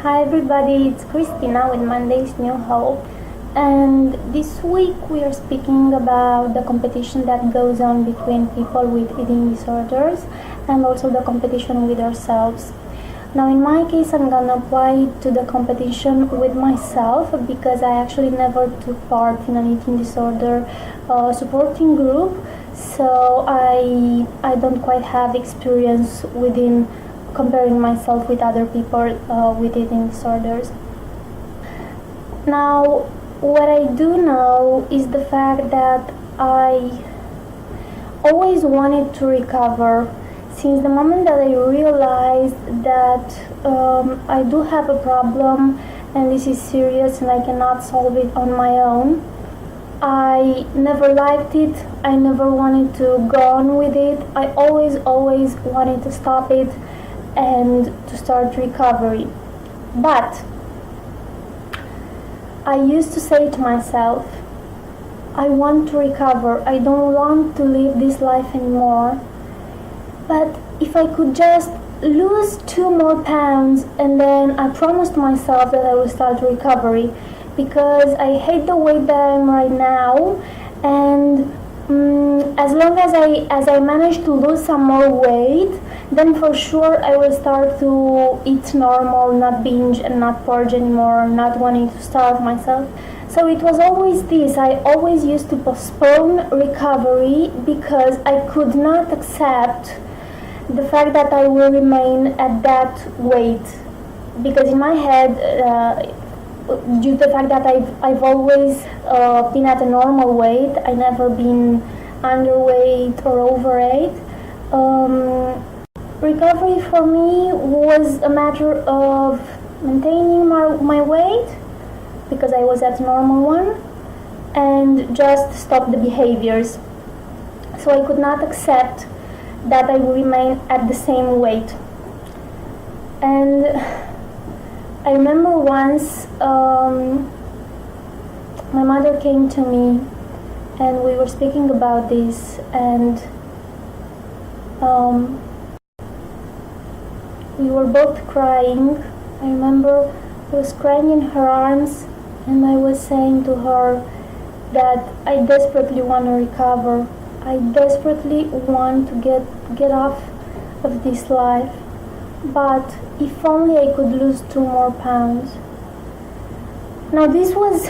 Hi everybody, it's Christina with Monday's New Hope, and this week we are speaking about the competition that goes on between people with eating disorders and also the competition with ourselves. Now in my case I'm gonna apply to the competition with myself because I actually never took part in an eating disorder supporting group, so I don't quite have experience within comparing myself with other people with eating disorders. Now, what I do know is the fact that I always wanted to recover since the moment that I realized that I do have a problem and this is serious and I cannot solve it on my own. I never liked it, I never wanted to go on with it, I always wanted to stop it and to start recovery. But I used to say to myself, I want to recover, I don't want to live this life anymore, but if I could just lose 2 more pounds and then I promised myself that I will start recovery, because I hate the weight that I'm right now, and as long as I manage to lose some more weight, then for sure I will start to eat normal, not binge and not purge anymore, not wanting to starve myself. So it was always this, I always used to postpone recovery because I could not accept the fact that I will remain at that weight. Because in my head, due to the fact that I've always been at a normal weight, I never been underweight or overweight, recovery for me was a matter of maintaining my weight because I was at normal one and just stop the behaviors. So I could not accept that I will remain at the same weight. And I remember once my mother came to me and we were speaking about this, and we were both crying. I remember I was crying in her arms and I was saying to her that I desperately want to recover. I desperately want to get off of this life, but if only I could lose 2 more pounds. Now this was,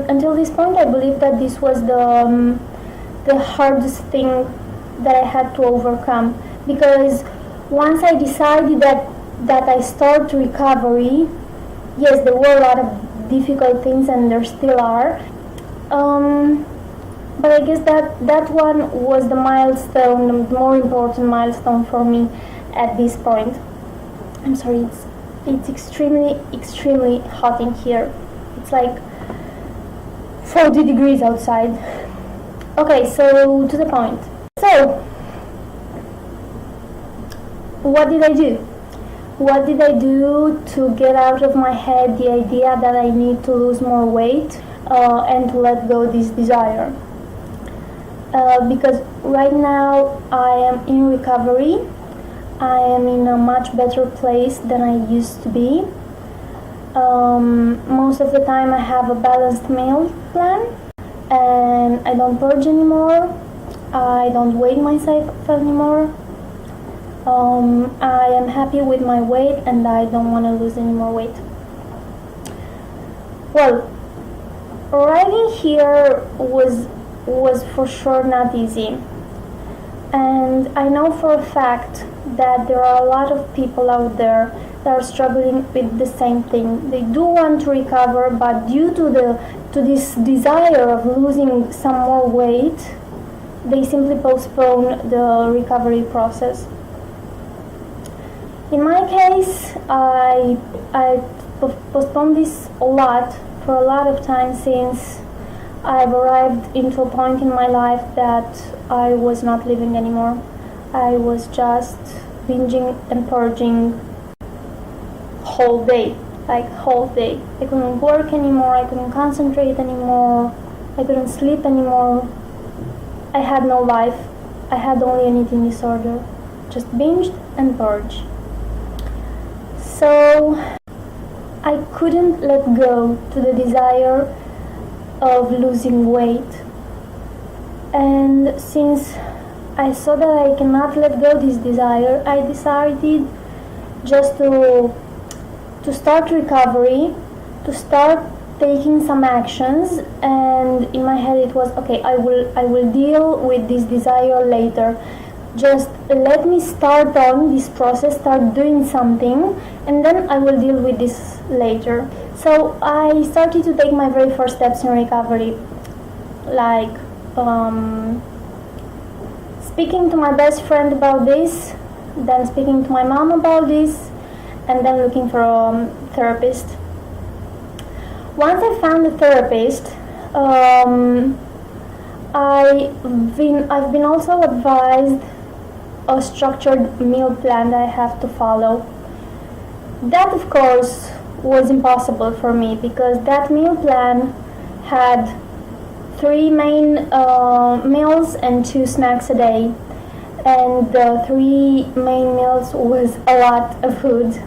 until this point I believe that this was the hardest thing that I had to overcome, because once I decided that I start recovery, yes, there were a lot of difficult things and there still are, but I guess that one was the milestone, the more important milestone for me at this point. I'm sorry, it's extremely hot in here. It's like 40 degrees outside. Okay, so to the point. So, what did I do? What did I do to get out of my head the idea that I need to lose more weight and to let go this desire? Because right now I am in recovery. I am in a much better place than I used to be. Most of the time I have a balanced meal plan and I don't purge anymore. I don't weigh myself anymore. I am happy with my weight and I don't want to lose any more weight. Well, arriving here was for sure not easy. And I know for a fact that there are a lot of people out there that are struggling with the same thing. They do want to recover, but due to this desire of losing some more weight, they simply postpone the recovery process. In my case, I postponed this a lot for a lot of time, since I've arrived into a point in my life that I was not living anymore. I was just binging and purging whole day. I couldn't work anymore, I couldn't concentrate anymore, I couldn't sleep anymore. I had no life. I had only an eating disorder. Just binged and purged. So I couldn't let go to the desire of losing weight. And since I saw that I cannot let go this desire, I decided just to start recovery, to start taking some actions, and in my head it was okay, I will deal with this desire later. Just let me start on this process, start doing something, and then I will deal with this later. So I started to take my very first steps in recovery, like speaking to my best friend about this, then speaking to my mom about this, and then looking for a therapist. Once I found a therapist, I've been also advised a structured meal plan that I have to follow. That, of course, was impossible for me because that meal plan had 3 main meals and 2 snacks a day, and the 3 main meals was a lot of food,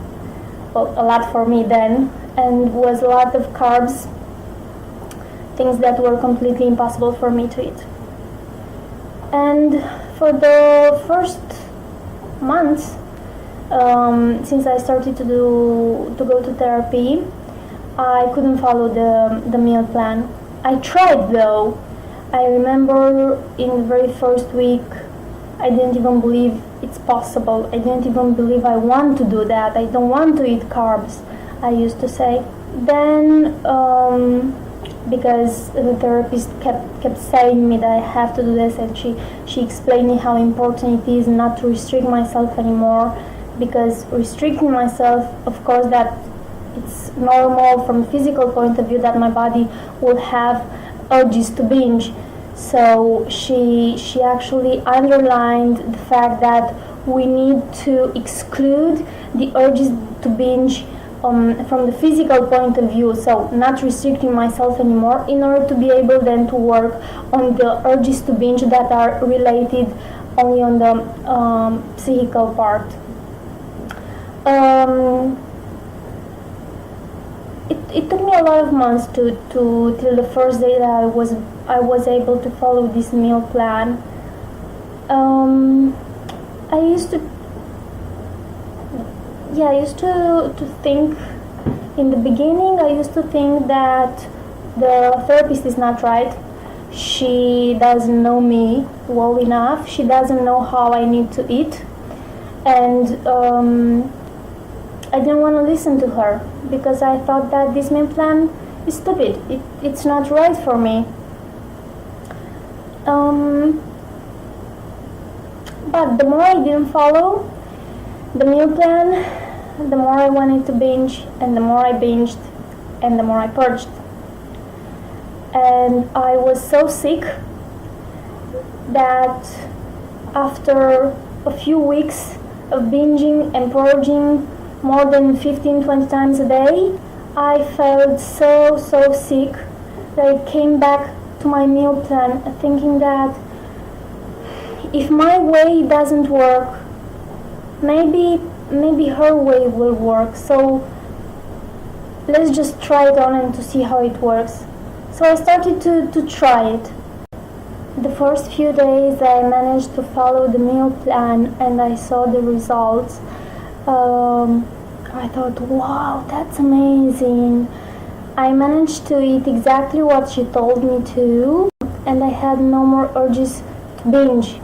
well, a lot for me then, and was a lot of carbs, things that were completely impossible for me to eat. And for the first months, since I started to go to therapy, I couldn't follow the meal plan. I tried though. I remember in the very first week, I didn't even believe it's possible. I didn't even believe I want to do that. I don't want to eat carbs, I used to say. Then, because the therapist kept saying me that I have to do this, and she explained me how important it is not to restrict myself anymore, because restricting myself, of course, that it's normal from a physical point of view that my body will have urges to binge. So she actually underlined the fact that we need to exclude the urges to binge from the physical point of view, so not restricting myself anymore, in order to be able then to work on the urges to binge that are related only on the psychical part. It took me a lot of months till the first day that I was able to follow this meal plan. I used to think, in the beginning, I used to think that the therapist is not right. She doesn't know me well enough. She doesn't know how I need to eat. And I didn't want to listen to her because I thought that this meal plan is stupid. It's not right for me. But the more I didn't follow the meal plan, the more I wanted to binge, and the more I binged, and the more I purged. And I was so sick that after a few weeks of binging and purging more than 15-20 times a day, I felt so sick that I came back to my meal plan thinking that if my way doesn't work, maybe her way will work, so let's just try it on and to see how it works. So I started to try it. The first few days I managed to follow the meal plan and I saw the results. I thought, wow, that's amazing. I managed to eat exactly what she told me to, and I had no more urges to binge.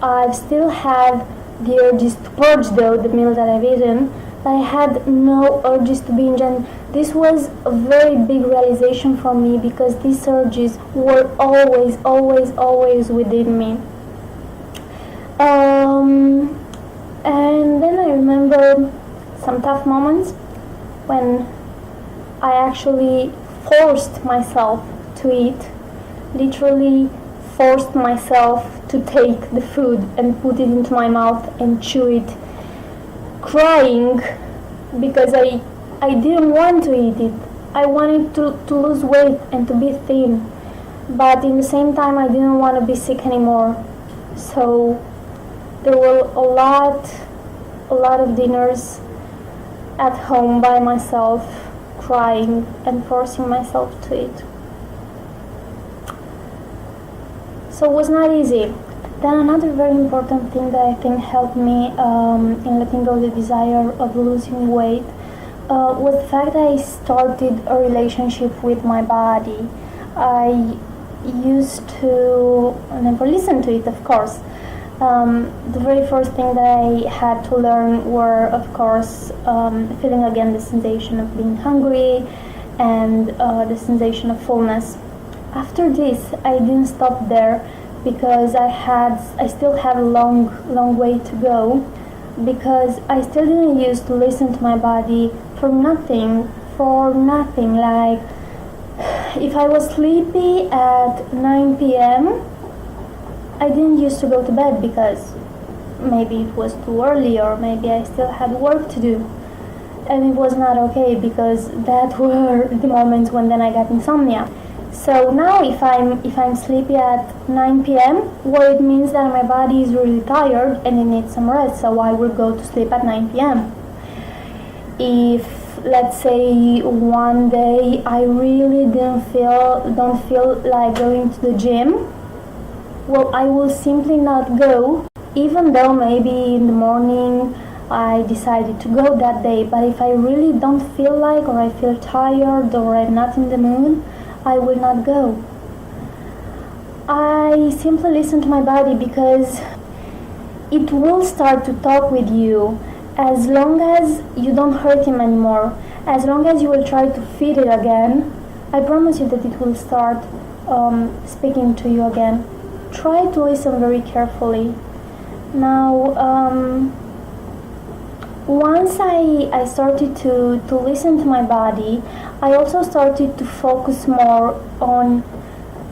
I've still had the urges to purge though, the meal that I've eaten. I had no urges to binge, and this was a very big realization for me because these urges were always within me. And then I remember some tough moments when I actually forced myself to eat, literally forced myself to take the food and put it into my mouth and chew it, crying because I didn't want to eat it. I wanted to lose weight and to be thin, but in the same time I didn't want to be sick anymore. So there were a lot of dinners at home by myself, crying and forcing myself to it. So it was not easy. Then another very important thing that I think helped me in letting go the desire of losing weight was the fact that I started a relationship with my body. I used to never listen to it, of course. The very first thing that I had to learn were, of course, feeling again the sensation of being hungry and the sensation of fullness. After this, I didn't stop there because I still had a long way to go, because I still didn't used to listen to my body for nothing. Like, if I was sleepy at 9 p.m., I didn't used to go to bed because maybe it was too early, or maybe I still had work to do. And it was not okay, because that were the moments when then I got insomnia. So now if I'm sleepy at 9 p.m., well, it means that my body is really tired and it needs some rest, so I will go to sleep at 9 p.m. If, let's say, one day I really don't feel like going to the gym, well, I will simply not go, even though maybe in the morning I decided to go that day. But if I really don't feel like, or I feel tired, or I'm not in the mood, I will not go. I simply listen to my body, because it will start to talk with you as long as you don't hurt him anymore. As long as you will try to feed it again, I promise you that it will start speaking to you again. Try to listen very carefully. Now, once I started to listen to my body, I also started to focus more on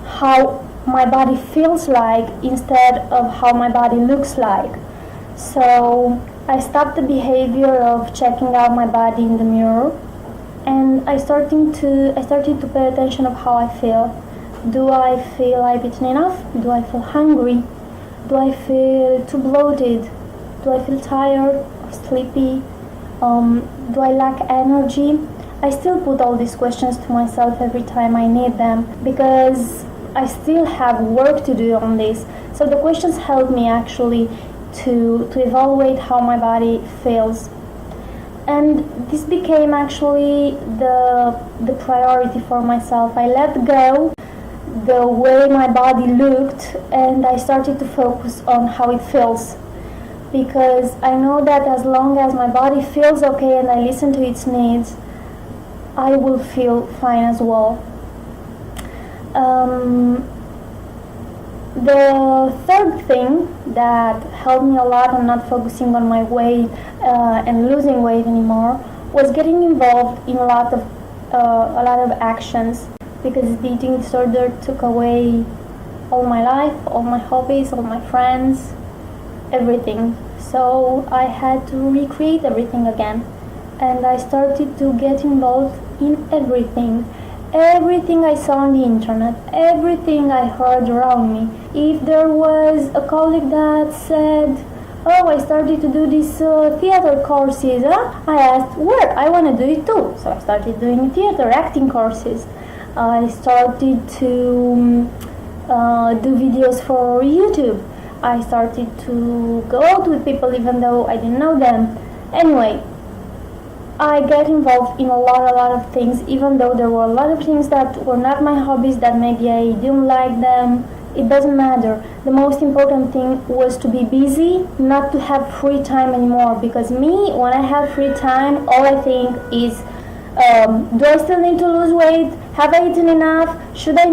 how my body feels like instead of how my body looks like. So I stopped the behavior of checking out my body in the mirror, and I started to pay attention of how I feel. Do I feel I've eaten enough? Do I feel hungry? Do I feel too bloated? Do I feel tired or sleepy? Do I lack energy? I still put all these questions to myself every time I need them, because I still have work to do on this. So the questions help me actually to evaluate how my body feels. And this became actually the priority for myself. I let go the way my body looked, and I started to focus on how it feels, because I know that as long as my body feels okay and I listen to its needs, I will feel fine as well. The third thing that helped me a lot on not focusing on my weight and losing weight anymore was getting involved in a lot of actions, because the eating disorder took away all my life, all my hobbies, all my friends, everything. So I had to recreate everything again, and I started to get involved in everything I saw on the internet, everything I heard around me. If there was a colleague that said, oh, I started to do these theater courses, I asked, where? I want to do it too. So I started doing theater, acting courses. I started to do videos for YouTube. I started to go out with people even though I didn't know them. Anyway, I get involved in a lot of things, even though there were a lot of things that were not my hobbies, that maybe I didn't like them. It doesn't matter. The most important thing was to be busy, not to have free time anymore. Because me, when I have free time, all I think is, do I still need to lose weight? Have I eaten enough? Should I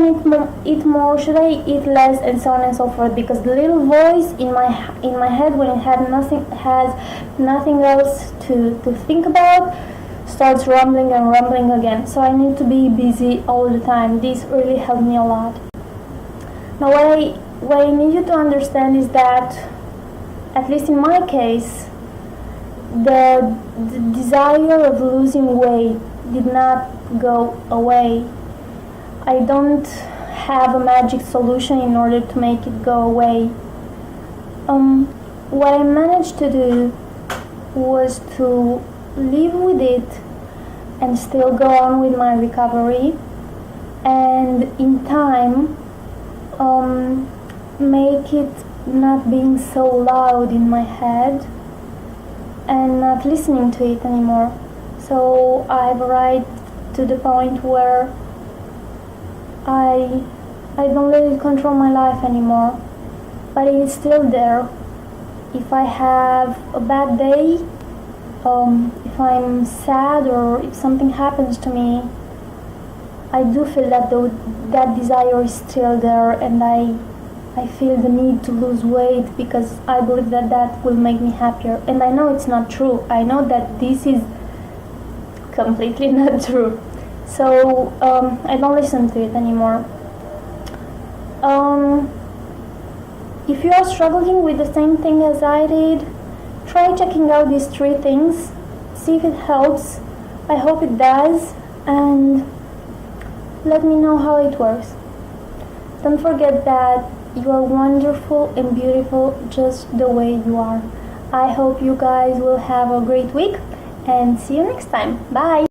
eat more? Should I eat less? And so on and so forth. Because the little voice in my head, when it has nothing else to think about, starts rumbling and rumbling again. So I need to be busy all the time. This really helped me a lot. Now what I need you to understand is that, at least in my case, the desire of losing weight did not go away. I don't have a magic solution in order to make it go away. What I managed to do was to live with it and still go on with my recovery, and in time make it not being so loud in my head and not listening to it anymore. So I've arrived to the point where I don't let it control my life anymore, but it's still there. If I have a bad day, if I'm sad or if something happens to me, I do feel that that desire is still there, and I feel the need to lose weight because I believe that that will make me happier. And I know it's not true. I know that this is completely not true. So I don't listen to it anymore. If you are struggling with the same thing as I did, try checking out these 3 things. See if it helps. I hope it does. And let me know how it works. Don't forget that you are wonderful and beautiful just the way you are. I hope you guys will have a great week and see you next time. Bye!